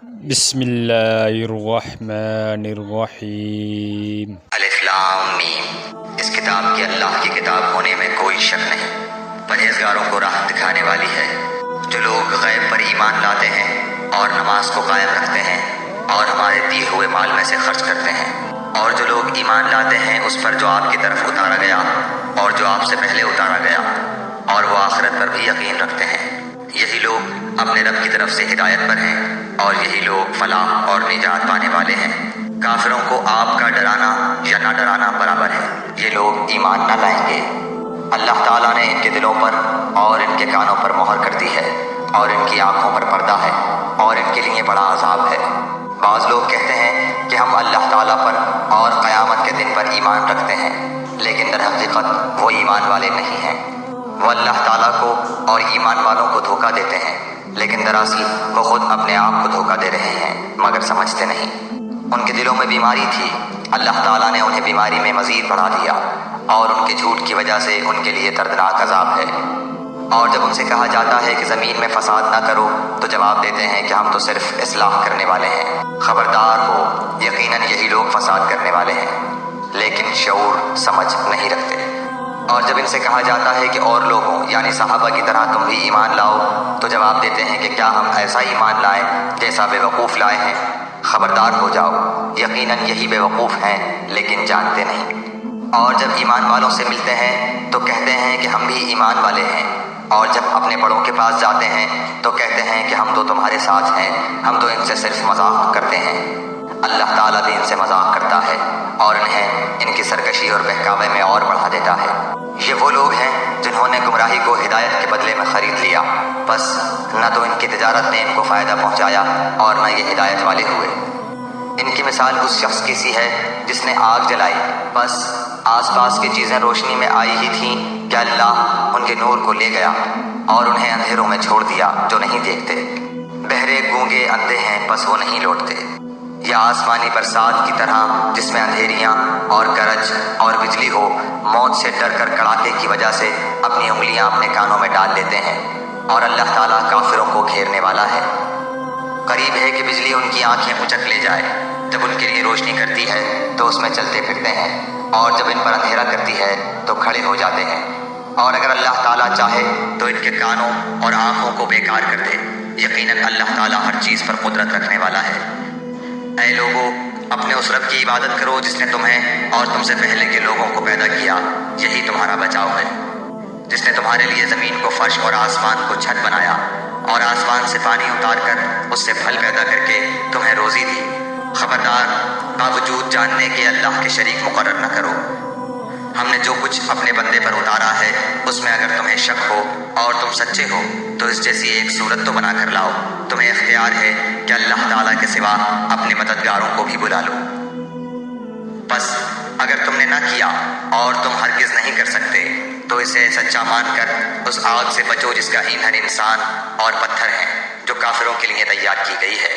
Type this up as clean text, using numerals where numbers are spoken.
بسم اللہ الرحمن الرحیم۔ الف لام میم۔ اس کتاب کے اللہ کی کتاب ہونے میں کوئی شک نہیں، پرہیزگاروں کو راہ دکھانے والی ہے۔ جو لوگ غیب پر ایمان لاتے ہیں اور نماز کو قائم رکھتے ہیں اور ہمارے دیے ہوئے مال میں سے خرچ کرتے ہیں، اور جو لوگ ایمان لاتے ہیں اس پر جو آپ کی طرف اتارا گیا اور جو آپ سے پہلے اتارا گیا، اور وہ آخرت پر بھی یقین رکھتے ہیں، یہی لوگ اپنے رب کی طرف سے ہدایت پر ہیں اور یہی لوگ فلاح اور نجات پانے والے ہیں۔ کافروں کو آپ کا ڈرانا یا نہ ڈرانا برابر ہے، یہ لوگ ایمان نہ لائیں گے۔ اللہ تعالیٰ نے ان کے دلوں پر اور ان کے کانوں پر مہر کر دی ہے اور ان کی آنکھوں پر پردہ ہے اور ان کے لیے بڑا عذاب ہے۔ بعض لوگ کہتے ہیں کہ ہم اللہ تعالیٰ پر اور قیامت کے دن پر ایمان رکھتے ہیں، لیکن در حقیقت وہ ایمان والے نہیں ہیں۔ وہ اللہ تعالیٰ کو اور ایمان والوں کو دھوکہ دیتے ہیں، لیکن دراصل وہ خود اپنے آپ کو دھوکہ دے رہے ہیں مگر سمجھتے نہیں۔ ان کے دلوں میں بیماری تھی، اللہ تعالیٰ نے انہیں بیماری میں مزید بڑھا دیا، اور ان کے جھوٹ کی وجہ سے ان کے لیے دردناک عذاب ہے۔ اور جب ان سے کہا جاتا ہے کہ زمین میں فساد نہ کرو تو جواب دیتے ہیں کہ ہم تو صرف اصلاح کرنے والے ہیں۔ خبردار ہو، یقیناً یہی لوگ فساد کرنے والے ہیں، لیکن شعور سمجھ نہیں رکھتے۔ اور جب ان سے کہا جاتا ہے کہ اور لوگوں یعنی صحابہ کی طرح تم بھی ایمان لاؤ تو جواب دیتے ہیں کہ کیا ہم ایسا ایمان لائیں جیسا بے وقوف لائے ہیں۔ خبردار ہو جاؤ، یقیناً یہی بے وقوف ہیں لیکن جانتے نہیں۔ اور جب ایمان والوں سے ملتے ہیں تو کہتے ہیں کہ ہم بھی ایمان والے ہیں، اور جب اپنے بڑوں کے پاس جاتے ہیں تو کہتے ہیں کہ ہم تو تمہارے ساتھ ہیں، ہم تو ان سے صرف مذاق کرتے ہیں۔ اللہ تعالیٰ بھی ان سے مذاق کرتا ہے اور انہیں ان کی سرکشی اور بہکاوے میں اور بڑھا دیتا ہے۔ یہ وہ لوگ ہیں جنہوں نے گمراہی کو ہدایت کے بدلے میں خرید لیا، بس نہ تو ان کی تجارت نے ان کو فائدہ پہنچایا اور نہ یہ ہدایت والے ہوئے۔ ان کی مثال اس شخص کی سی ہے جس نے آگ جلائی، بس آس پاس کی چیزیں روشنی میں آئی ہی تھیں کہ اللہ ان کے نور کو لے گیا اور انہیں اندھیروں میں چھوڑ دیا جو نہیں دیکھتے۔ بہرے گونگے اندھے ہیں بس وہ نہیں لوٹتے۔ یا آسمانی برسات کی طرح جس میں اندھیریاں اور گرج اور بجلی ہو، موت سے ڈر کر کڑاکے کی وجہ سے اپنی انگلیاں اپنے کانوں میں ڈال لیتے ہیں، اور اللہ تعالیٰ کافروں کو گھیرنے والا ہے۔ قریب ہے کہ بجلی ان کی آنکھیں اچک لے جائے، جب ان کے لیے روشنی کرتی ہے تو اس میں چلتے پھرتے ہیں، اور جب ان پر اندھیرا کرتی ہے تو کھڑے ہو جاتے ہیں۔ اور اگر اللہ تعالیٰ چاہے تو ان کے کانوں اور آنکھوں کو بیکار کر دے، یقیناً اللہ تعالیٰ ہر چیز پر قدرت رکھنے والا ہے۔ اے لوگو، اپنے اس رب کی عبادت کرو جس نے تمہیں اور تم سے پہلے کے لوگوں کو پیدا کیا، یہی تمہارا بچاؤ ہے۔ جس نے تمہارے لیے زمین کو فرش اور آسمان کو چھت بنایا، اور آسمان سے پانی اتار کر اس سے پھل پیدا کر کے تمہیں روزی دی۔ خبردار، باوجود جاننے کے اللہ کے شریک مقرر نہ کرو۔ ہم نے جو کچھ اپنے بندے پر اتارا ہے اس میں اگر تمہیں شک ہو اور تم سچے ہو تو اس جیسی ایک صورت تو بنا کر لاؤ۔ تمہیں اختیار ہے کہ اللہ تعالیٰ کے سوا اپنے مددگاروں کو بھی بلا لو۔ بس اگر تم نے نہ کیا اور تم ہرگز نہیں کر سکتے تو اسے سچا مان کر اس آگ سے بچو جس کا ایندھن انسان اور پتھر ہیں، جو کافروں کے لیے تیار کی گئی ہے۔